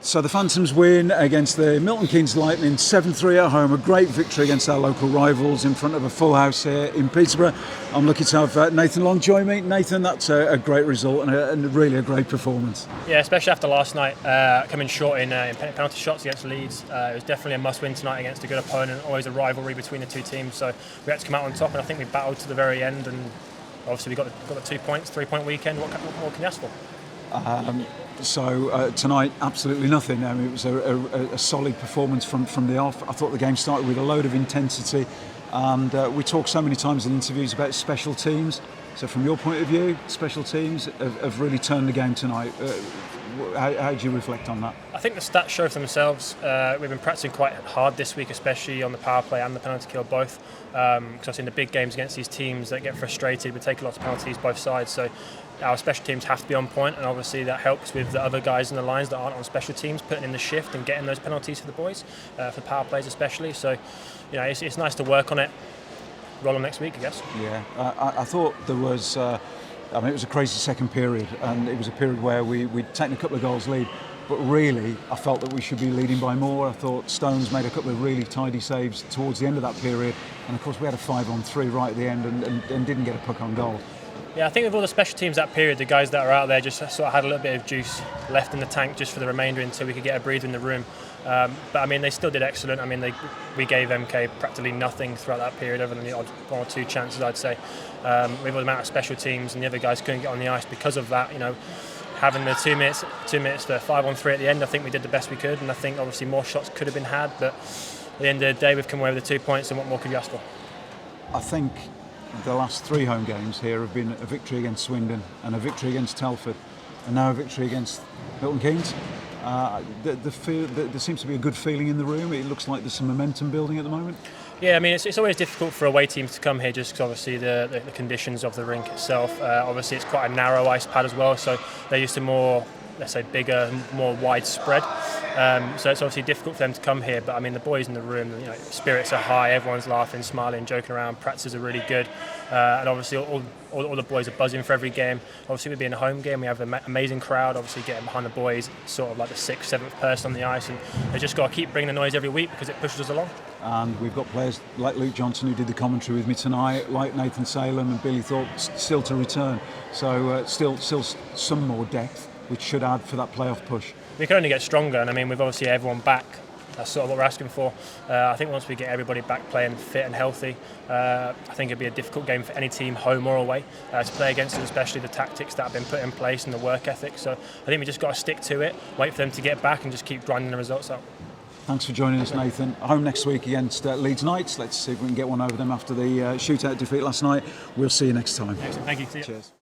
So the Phantoms win against the Milton Keynes Lightning 7-3 at home, a great victory against our local rivals in front of a full house here in Peterborough. I'm lucky to have Nathan Long join me. Nathan, that's a great result and really a great performance. Yeah, especially after last night, coming short in penalty shots against Leeds. It was definitely a must-win tonight against a good opponent, always a rivalry between the two teams, so we had to come out on top, and I think we battled to the very end, and obviously we got the 2 points, 3-point weekend. What more can you ask for? So tonight, absolutely nothing. I mean, it was a solid performance from the off. I thought the game started with a load of intensity, and we talk so many times in interviews about special teams. So from your point of view, special teams have really turned the game tonight. How do you reflect on that? I think the stats show for themselves. We've been practicing quite hard this week, especially on the power play and the penalty kill both. Because I've seen the big games against these teams that get frustrated. We take a lot of penalties both sides, so our special teams have to be on point, and obviously that helps with the other guys in the lines that aren't on special teams putting in the shift and getting those penalties for the boys, for power plays especially. So, you know, it's nice to work on it. Roll on next week, I guess. Yeah, I thought there was. I mean, it was a crazy second period, and it was a period where we'd taken a couple of goals lead, but really I felt that we should be leading by more. I thought Stones made a couple of really tidy saves towards the end of that period, and of course we had a 5-on-3 right at the end and didn't get a puck on goal. Yeah, I think with all the special teams that period, the guys that are out there just sort of had a little bit of juice left in the tank just for the remainder until we could get a breather in the room. But I mean, they still did excellent. I mean, we gave MK practically nothing throughout that period, other than the odd one or two chances, I'd say. With the amount of special teams, and the other guys couldn't get on the ice because of that. You know, having the 2 minutes to 5-on-3 at the end, I think we did the best we could, and I think obviously more shots could have been had. But at the end of the day, we've come away with the 2 points, and what more could you ask for? I think the last 3 home games here have been a victory against Swindon and a victory against Telford, and now a victory against Milton Keynes. There seems to be a good feeling in the room. It looks like there's some momentum building at the moment. Yeah, I mean, it's always difficult for away teams to come here just because obviously the conditions of the rink itself. Obviously, it's quite a narrow ice pad as well, so they're used to more, let's say, bigger, more widespread. So it's obviously difficult for them to come here. But I mean, the boys in the room, you know, spirits are high. Everyone's laughing, smiling, joking around. Practices are really good, and obviously all the boys are buzzing for every game. Obviously, we're being a home game. We have an amazing crowd. Obviously, getting behind the boys, sort of like the 6th, 7th person on the ice, and they just got to keep bringing the noise every week because it pushes us along. And we've got players like Luke Johnson, who did the commentary with me tonight, like Nathan Salem and Billy Thorpe, still to return. So still some more depth, which should add for that playoff push. We can only get stronger, and I mean, with obviously everyone back, that's sort of what we're asking for. I think once we get everybody back playing fit and healthy, I think it'd be a difficult game for any team, home or away, to play against, especially the tactics that have been put in place and the work ethic. So I think we just got to stick to it, wait for them to get back, and just keep grinding the results out. Thanks for joining us, Nathan. Home next week against Leeds Knights. Let's see if we can get one over them after the shootout defeat last night. We'll see you next time. Excellent. Thank you. See you. Cheers.